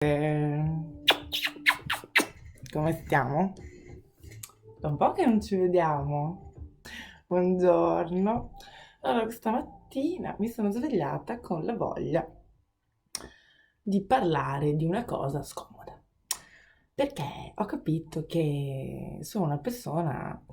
Come stiamo? Da un po' che non ci vediamo. Buongiorno. Allora, questa mattina mi sono svegliata con la voglia di parlare di una cosa scomoda. Perché ho capito che sono una persona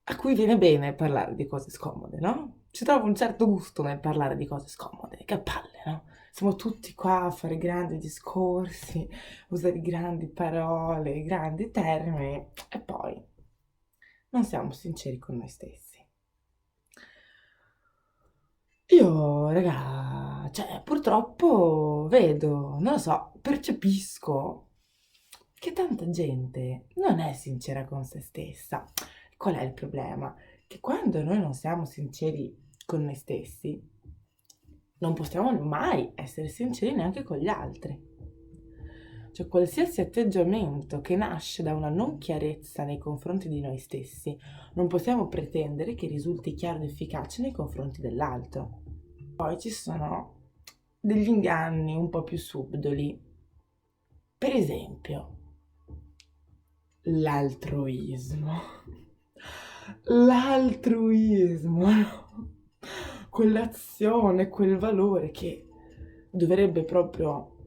a cui viene bene parlare di cose scomode, no? Ci trovo un certo gusto nel parlare di cose scomode. Che palle, no? Siamo tutti qua a fare grandi discorsi, usare grandi parole, grandi termini e poi non siamo sinceri con noi stessi. Io, raga, cioè, purtroppo vedo, non lo so, percepisco che tanta gente non è sincera con se stessa. Qual è il problema? Che quando noi non siamo sinceri con noi stessi, non possiamo mai essere sinceri neanche con gli altri. Cioè, qualsiasi atteggiamento che nasce da una non chiarezza nei confronti di noi stessi, non possiamo pretendere che risulti chiaro ed efficace nei confronti dell'altro. Poi ci sono degli inganni un po' più subdoli. Per esempio, l'altruismo. L'altruismo, no? Quell'azione, quel valore che dovrebbe proprio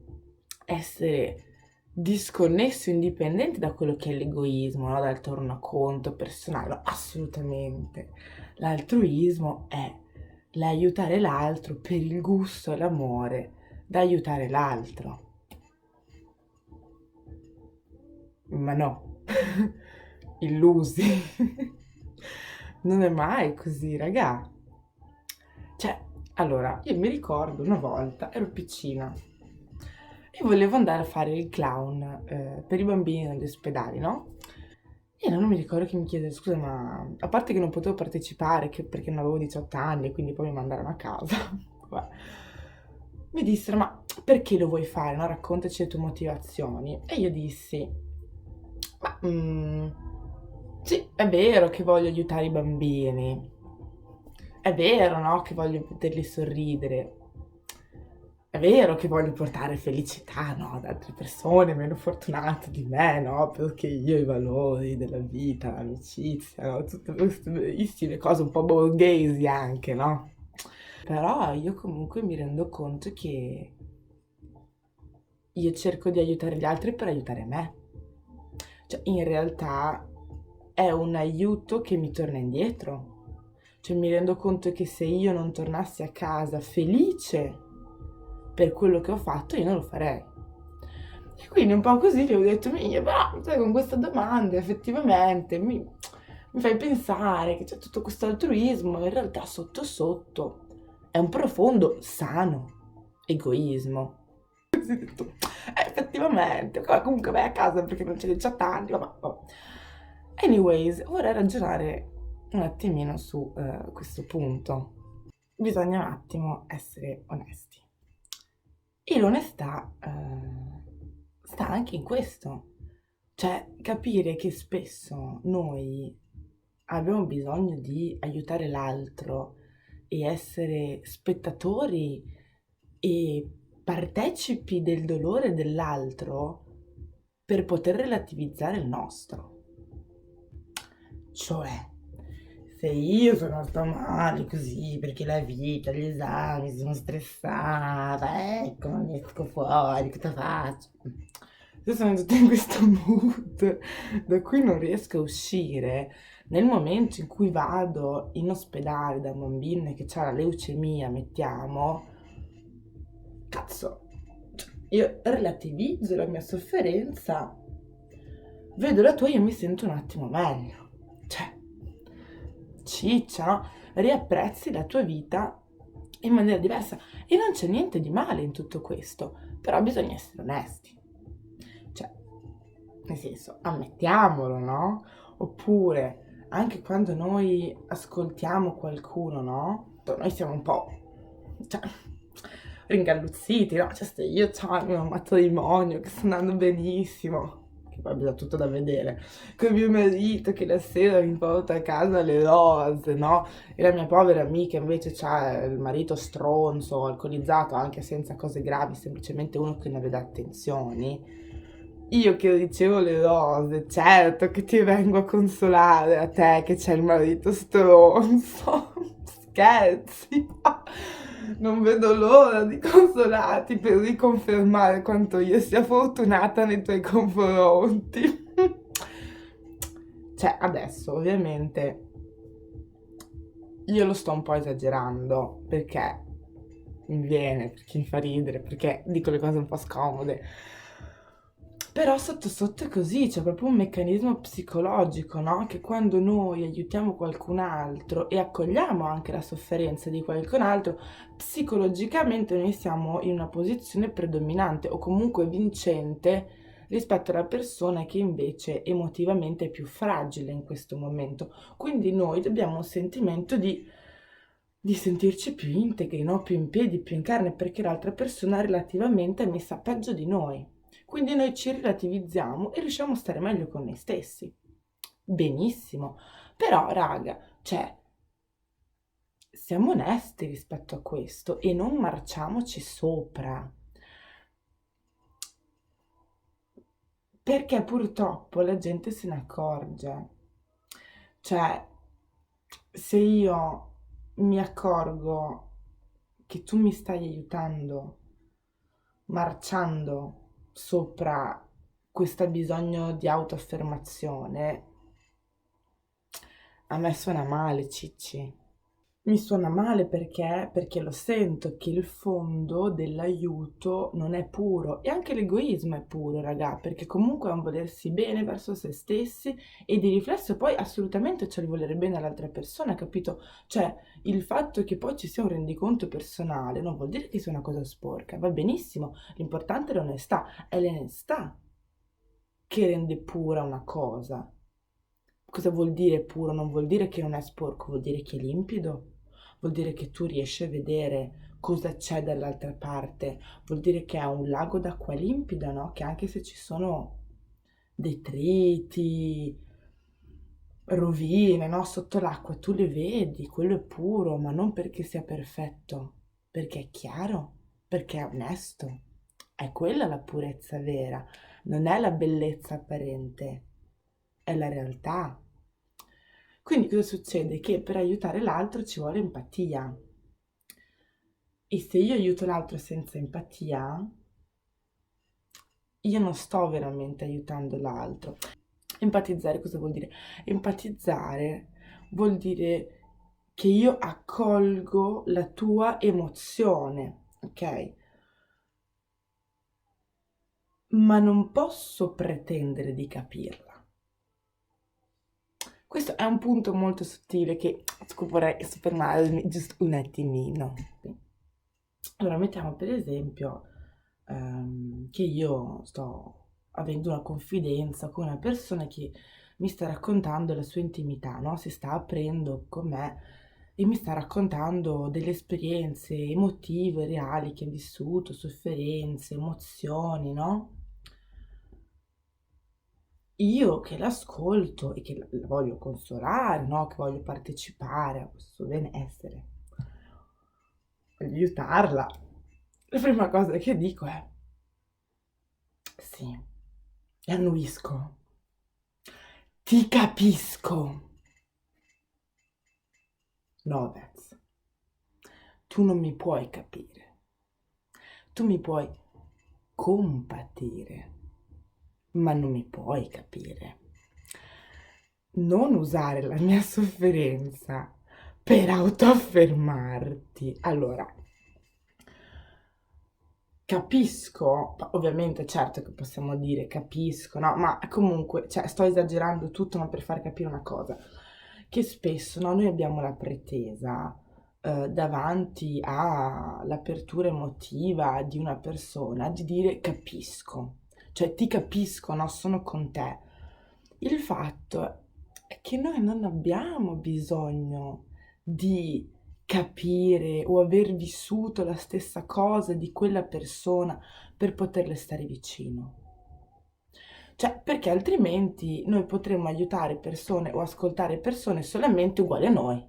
essere disconnesso, indipendente da quello che è l'egoismo, no? Dal tornaconto personale, no, assolutamente. L'altruismo è l'aiutare l'altro per il gusto e l'amore d'aiutare l'altro. Ma no, illusi. Non è mai così, raga. Cioè, allora, io mi ricordo una volta, ero piccina, e volevo andare a fare il clown per i bambini negli ospedali, no? E non mi ricordo che mi chiese, scusa, ma a parte che non potevo partecipare perché non avevo 18 anni e quindi poi mi mandarono a casa, vabbè. Mi dissero, ma perché lo vuoi fare, no? Raccontaci le tue motivazioni. E io dissi, ma sì, è vero che voglio aiutare i bambini, è vero, no, che voglio poterli sorridere, è vero che voglio portare felicità, no, ad altre persone meno fortunate di me, no, perché io i valori della vita, l'amicizia, no, tutte queste bellissime cose un po' borghesi anche, no? Però io comunque mi rendo conto che io cerco di aiutare gli altri per aiutare me. Cioè, in realtà è un aiuto che mi torna indietro. Cioè, mi rendo conto che se io non tornassi a casa felice per quello che ho fatto, io non lo farei. E quindi un po' così gli ho detto, mia, però, sai, con questa domanda effettivamente mi fai pensare che c'è tutto questo altruismo, in realtà sotto sotto è un profondo, sano egoismo. Così ho detto, effettivamente, comunque vai a casa perché non c'è 18 anni, vabbè. Anyways, vorrei ragionare un attimino su questo punto. Bisogna un attimo essere onesti. E l'onestà sta anche in questo, cioè capire che spesso noi abbiamo bisogno di aiutare l'altro e essere spettatori e partecipi del dolore dell'altro per poter relativizzare il nostro. Cioè, se io sono sto male così perché la vita, gli esami, sono stressata, ecco, non esco fuori, cosa faccio? Io sono tutta in questo mood da cui non riesco a uscire. Nel momento in cui vado in ospedale da un bambino che ha la leucemia, mettiamo, cazzo, cioè, io relativizzo la mia sofferenza, vedo la tua e io mi sento un attimo meglio. Cioè, ciccia, no? Riapprezzi la tua vita in maniera diversa. E non c'è niente di male in tutto questo, però bisogna essere onesti. Cioè, nel senso, ammettiamolo, no? Oppure, anche quando noi ascoltiamo qualcuno, no? Noi siamo un po', cioè, ringalluzziti, no? Cioè, se io ho il mio matrimonio che sta andando benissimo, che poi abbiamo tutto da vedere, con mio marito che la sera mi porta a casa le rose, no? E la mia povera amica invece ha il marito stronzo, alcolizzato, anche senza cose gravi, semplicemente uno che non le dà attenzioni. Io che ricevo le rose, certo che ti vengo a consolare a te che c'hai il marito stronzo. Scherzi. Non vedo l'ora di consolarti per riconfermare quanto io sia fortunata nei tuoi confronti. Cioè, adesso ovviamente io lo sto un po' esagerando perché mi viene, perché mi fa ridere, perché dico le cose un po' scomode. Però sotto sotto è così, c'è proprio un meccanismo psicologico, no? Che quando noi aiutiamo qualcun altro e accogliamo anche la sofferenza di qualcun altro, psicologicamente noi siamo in una posizione predominante o comunque vincente rispetto alla persona che invece emotivamente è più fragile in questo momento. Quindi noi abbiamo un sentimento di sentirci più integri, no? Più in piedi, più in carne, perché l'altra persona relativamente è messa peggio di noi. Quindi noi ci relativizziamo e riusciamo a stare meglio con noi stessi. Benissimo. Però, raga, cioè, siamo onesti rispetto a questo e non marciamoci sopra. Perché purtroppo la gente se ne accorge. Cioè, se io mi accorgo che tu mi stai aiutando marciando sopra questo bisogno di autoaffermazione, a me suona male, Cicci. Mi suona male perché lo sento che il fondo dell'aiuto non è puro e anche l'egoismo è puro, raga, perché comunque è un volersi bene verso se stessi e di riflesso poi assolutamente c'è il volere bene all'altra persona, capito? Cioè, il fatto che poi ci sia un rendiconto personale non vuol dire che sia una cosa sporca, va benissimo, l'importante è l'onestà, è l'onestà che rende pura una cosa. Cosa vuol dire puro? Non vuol dire che non è sporco, vuol dire che è limpido, vuol dire che tu riesci a vedere cosa c'è dall'altra parte, vuol dire che è un lago d'acqua limpida, no? Che anche se ci sono detriti, rovine, no? Sotto l'acqua, tu le vedi, quello è puro, ma non perché sia perfetto, perché è chiaro, perché è onesto. È quella la purezza vera, non è la bellezza apparente, è la realtà. Quindi cosa succede? Che per aiutare l'altro ci vuole empatia. E se io aiuto l'altro senza empatia, io non sto veramente aiutando l'altro. Empatizzare cosa vuol dire? Empatizzare vuol dire che io accolgo la tua emozione, ok? Ma non posso pretendere di capirla. Questo è un punto molto sottile che vorrei soffermarmi giusto un attimino. Allora, mettiamo per esempio che io sto avendo una confidenza con una persona che mi sta raccontando la sua intimità, no? Si sta aprendo con me e mi sta raccontando delle esperienze emotive, reali che ha vissuto, sofferenze, emozioni, no? Io che l'ascolto e che la voglio consolare, no? Che voglio partecipare a questo suo benessere, voglio aiutarla. La prima cosa che dico è sì, e annuisco. Ti capisco. No, Vez, tu non mi puoi capire. Tu mi puoi compatire, ma non mi puoi capire. Non usare la mia sofferenza per autoaffermarti. Allora, capisco, ovviamente certo che possiamo dire capisco, no? Ma comunque, cioè, sto esagerando tutto, ma per far capire una cosa, che spesso, no, noi abbiamo la pretesa, davanti all'apertura emotiva di una persona, di dire capisco, cioè ti capisco, no? Sono con te. Il fatto è che noi non abbiamo bisogno di capire o aver vissuto la stessa cosa di quella persona per poterle stare vicino. Cioè, perché altrimenti noi potremmo aiutare persone o ascoltare persone solamente uguali a noi.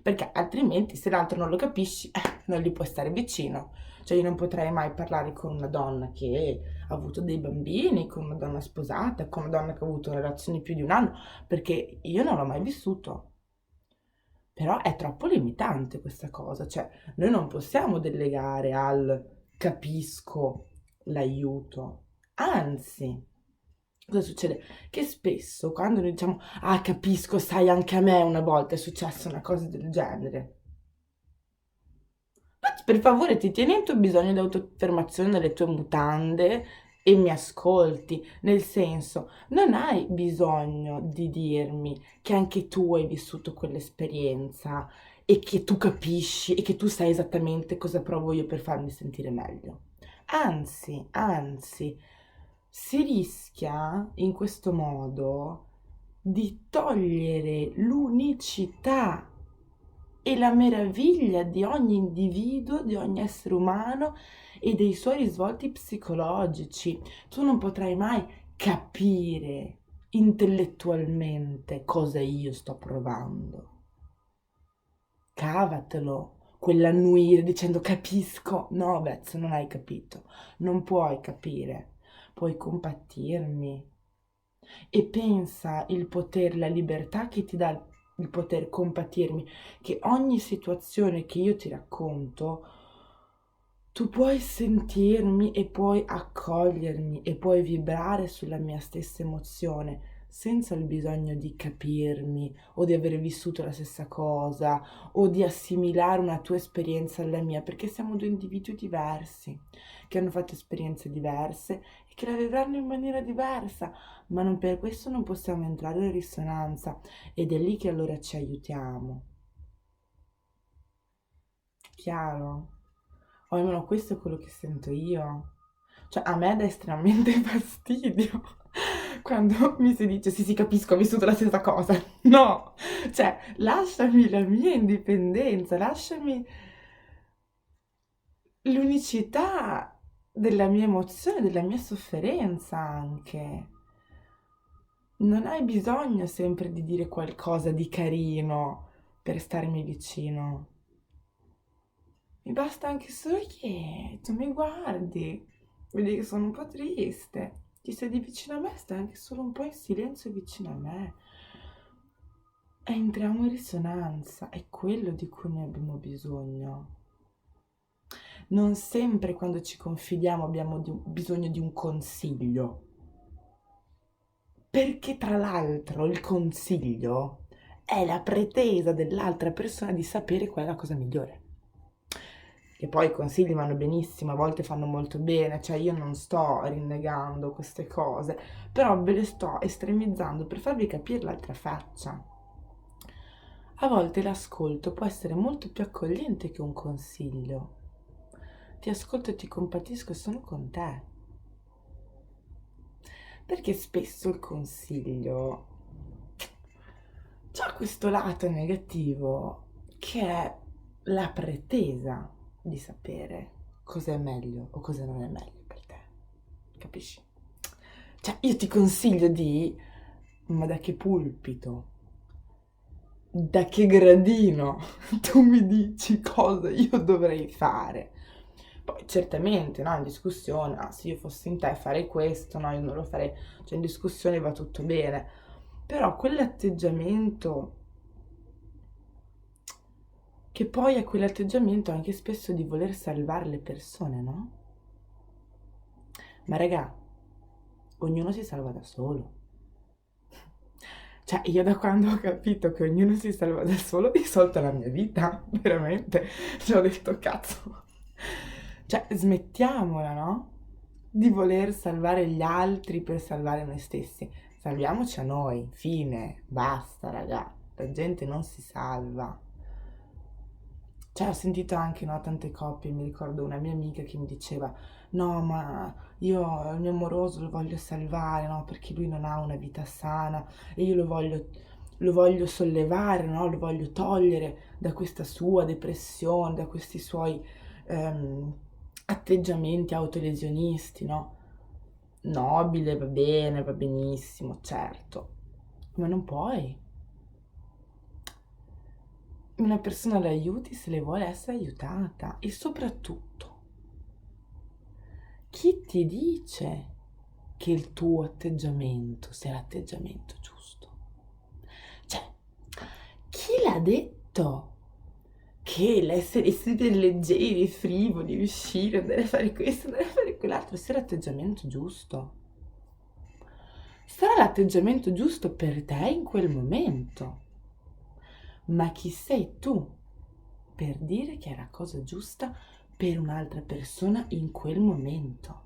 Perché altrimenti se l'altro non lo capisci, non gli puoi stare vicino. Cioè io non potrei mai parlare con una donna che ha avuto dei bambini, con una donna sposata, con una donna che ha avuto relazioni più di un anno, perché io non l'ho mai vissuto. Però è troppo limitante questa cosa, cioè noi non possiamo delegare al capisco l'aiuto. Anzi, cosa succede? Che spesso quando noi diciamo ah capisco, sai anche a me una volta è successa una cosa del genere. Ma per favore ti tieni il tuo bisogno di autoaffermazione nelle tue mutande e mi ascolti, nel senso, non hai bisogno di dirmi che anche tu hai vissuto quell'esperienza e che tu capisci e che tu sai esattamente cosa provo io per farmi sentire meglio. Anzi, si rischia in questo modo di togliere l'unicità e la meraviglia di ogni individuo, di ogni essere umano e dei suoi risvolti psicologici. Tu non potrai mai capire intellettualmente cosa io sto provando. Cavatelo, quell'annuire dicendo capisco. No, Beth, non hai capito. Non puoi capire. Puoi compatirmi. E pensa il potere, la libertà che ti dà il poter compatirmi, che ogni situazione che io ti racconto, tu puoi sentirmi e puoi accogliermi e puoi vibrare sulla mia stessa emozione senza il bisogno di capirmi o di aver vissuto la stessa cosa o di assimilare una tua esperienza alla mia, perché siamo due individui diversi che hanno fatto esperienze diverse e che la vivranno in maniera diversa, ma non per questo non possiamo entrare in risonanza ed è lì che allora ci aiutiamo. Chiaro? O almeno questo è quello che sento io. Cioè, a me dà estremamente fastidio quando mi si dice sì, sì, capisco, ho vissuto la stessa cosa. No, cioè, lasciami la mia indipendenza, lasciami l'unicità della mia emozione, della mia sofferenza anche. Non hai bisogno sempre di dire qualcosa di carino per starmi vicino. Mi basta anche solo che tu mi guardi, vedi che sono un po' triste, ti siedi vicino a me, stai anche solo un po' in silenzio vicino a me e entriamo in risonanza, è quello di cui noi abbiamo bisogno. Non sempre quando ci confidiamo abbiamo bisogno di un consiglio, perché tra l'altro il consiglio è la pretesa dell'altra persona di sapere qual è la cosa migliore. Che poi i consigli vanno benissimo, a volte fanno molto bene, cioè io non sto rinnegando queste cose, però ve le sto estremizzando per farvi capire l'altra faccia. A volte l'ascolto può essere molto più accogliente che un consiglio. Ti ascolto e ti compatisco e sono con te. Perché spesso il consiglio c'ha questo lato negativo che è la pretesa di sapere cosa è meglio o cosa non è meglio per te. Capisci? Cioè, io ti consiglio di, ma da che pulpito? Da che gradino tu mi dici cosa io dovrei fare? Poi certamente, no, in discussione, ah, se io fossi in te farei questo, no, io non lo farei, cioè in discussione va tutto bene, però quell'atteggiamento, che poi è quell'atteggiamento anche spesso di voler salvare le persone, no? Ma raga, ognuno si salva da solo. Cioè, io da quando ho capito che ognuno si salva da solo, ho risolto la mia vita, veramente. Cioè, ho detto, cazzo. Cioè, smettiamola, no? Di voler salvare gli altri per salvare noi stessi. Salviamoci a noi, fine, basta, raga. La gente non si salva. Cioè, ho sentito anche, no, tante coppie, mi ricordo una mia amica che mi diceva, no, ma io il mio amoroso lo voglio salvare, no, perché lui non ha una vita sana e io lo voglio sollevare, no, lo voglio togliere da questa sua depressione, da questi suoi ehm, atteggiamenti autolesionisti, no? nobile, va bene, va benissimo, certo, ma non puoi. Una persona la aiuti se le vuole essere aiutata e soprattutto, chi ti dice che il tuo atteggiamento sia l'atteggiamento giusto? Cioè, chi l'ha detto che essere leggeri, frivoli, uscire, andare a fare questo, andare a fare quell'altro sia l'atteggiamento giusto? Sarà l'atteggiamento giusto per te in quel momento, ma chi sei tu per dire che è la cosa giusta per un'altra persona in quel momento?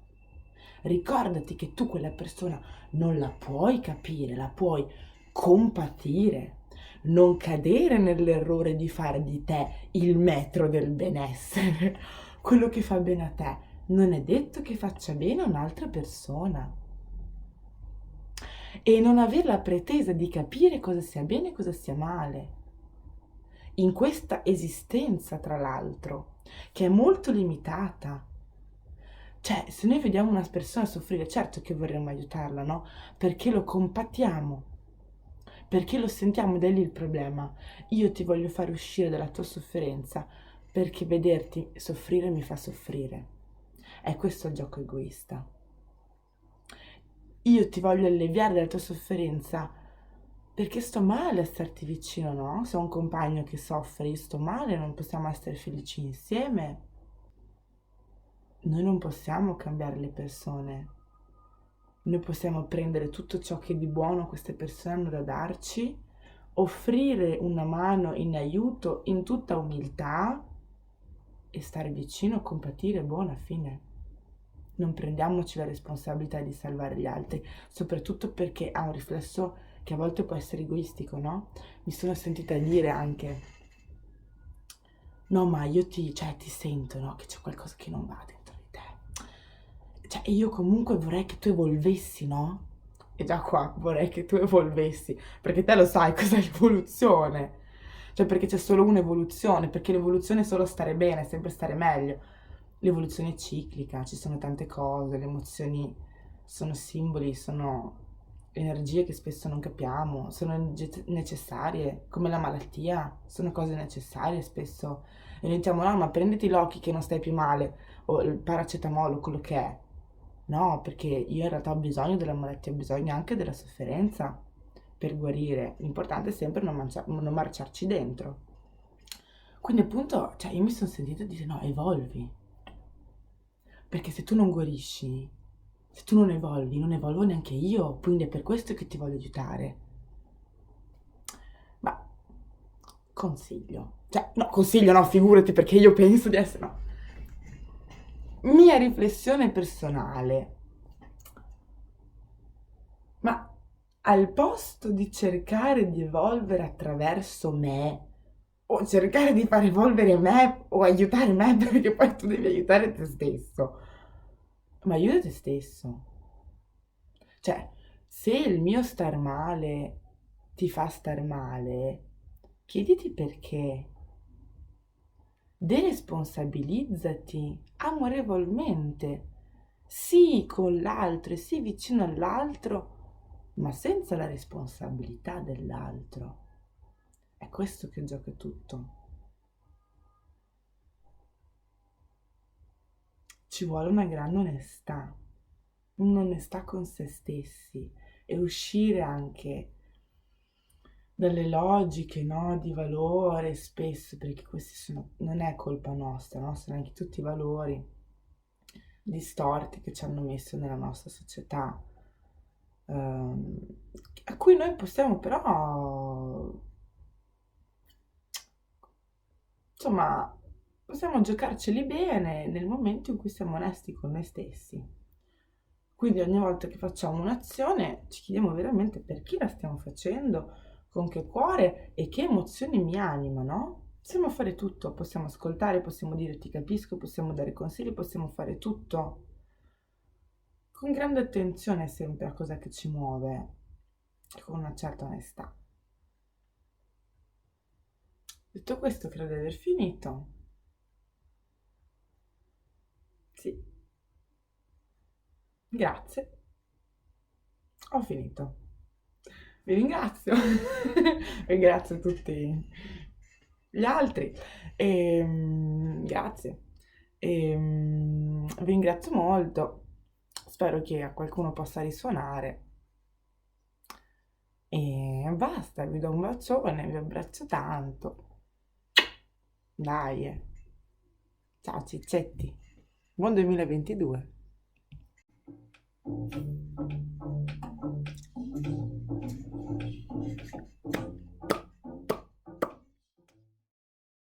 Ricordati che tu quella persona non la puoi capire, la puoi compatire, non cadere nell'errore di fare di te il metro del benessere, quello che fa bene a te. Non è detto che faccia bene a un'altra persona. E non avere la pretesa di capire cosa sia bene e cosa sia male. In questa esistenza, tra l'altro, che è molto limitata. Cioè, se noi vediamo una persona soffrire, certo che vorremmo aiutarla, no? Perché lo compatiamo, perché lo sentiamo, ed è lì il problema. Io ti voglio fare uscire dalla tua sofferenza perché vederti soffrire mi fa soffrire. È questo il gioco egoista. Io ti voglio alleviare dalla tua sofferenza perché sto male a starti vicino, no? Se ho un compagno che soffre, io sto male, non possiamo essere felici insieme. Noi non possiamo cambiare le persone. Noi possiamo prendere tutto ciò che di buono queste persone hanno da darci, offrire una mano in aiuto in tutta umiltà e stare vicino, compatire, buona fine. Non prendiamoci la responsabilità di salvare gli altri, soprattutto perché ha un riflesso che a volte può essere egoistico, no? Mi sono sentita dire anche, no, ma io ti sento, no? Che c'è qualcosa che non va dentro di te. Cioè, io comunque vorrei che tu evolvessi, no? E già qua vorrei che tu evolvessi, perché te lo sai cos'è l'evoluzione. Cioè, perché c'è solo un'evoluzione, perché l'evoluzione è solo stare bene, sempre stare meglio. L'evoluzione è ciclica, ci sono tante cose, le emozioni sono simboli, sono energie che spesso non capiamo, sono necessarie, come la malattia, sono cose necessarie spesso. E noi diciamo, no, ma prenditi l'occhio che non stai più male, o il paracetamolo, quello che è. No, perché io in realtà ho bisogno della malattia, ho bisogno anche della sofferenza per guarire. L'importante è sempre non marciarci dentro. Quindi appunto, cioè io mi sono sentita dire no, evolvi. Perché se tu non guarisci, se tu non evolvi, non evolvo neanche io, quindi è per questo che ti voglio aiutare. Ma consiglio. Cioè, no, consiglio no, figurati perché io penso di essere no. Mia riflessione personale. Ma al posto di cercare di evolvere attraverso me, o cercare di far evolvere me, o aiutare me, perché poi tu devi aiutare te stesso, ma aiuta te stesso. Cioè, se il mio star male ti fa star male, chiediti perché. Deresponsabilizzati amorevolmente, sì con l'altro e sì vicino all'altro, ma senza la responsabilità dell'altro. È questo che gioca tutto. Ci vuole una grande onestà, un'onestà con se stessi e uscire anche dalle logiche, no, di valore spesso, perché questi non è colpa nostra, no? Sono anche tutti valori distorti che ci hanno messo nella nostra società, ehm, a cui noi possiamo però, insomma, possiamo giocarceli bene nel momento in cui siamo onesti con noi stessi. Quindi ogni volta che facciamo un'azione ci chiediamo veramente perché la stiamo facendo, con che cuore e che emozioni mi animano. Possiamo fare tutto, possiamo ascoltare, possiamo dire ti capisco, possiamo dare consigli, possiamo fare tutto con grande attenzione sempre a cosa che ci muove e con una certa onestà. Detto questo, credo di aver finito. Sì, grazie. Ho finito. Vi ringrazio. Ringrazio tutti gli altri. Grazie. Vi ringrazio molto. Spero che a qualcuno possa risuonare. E basta, vi do un bacione, vi abbraccio tanto. Dai. Ciao ciccetti. Buon 2022.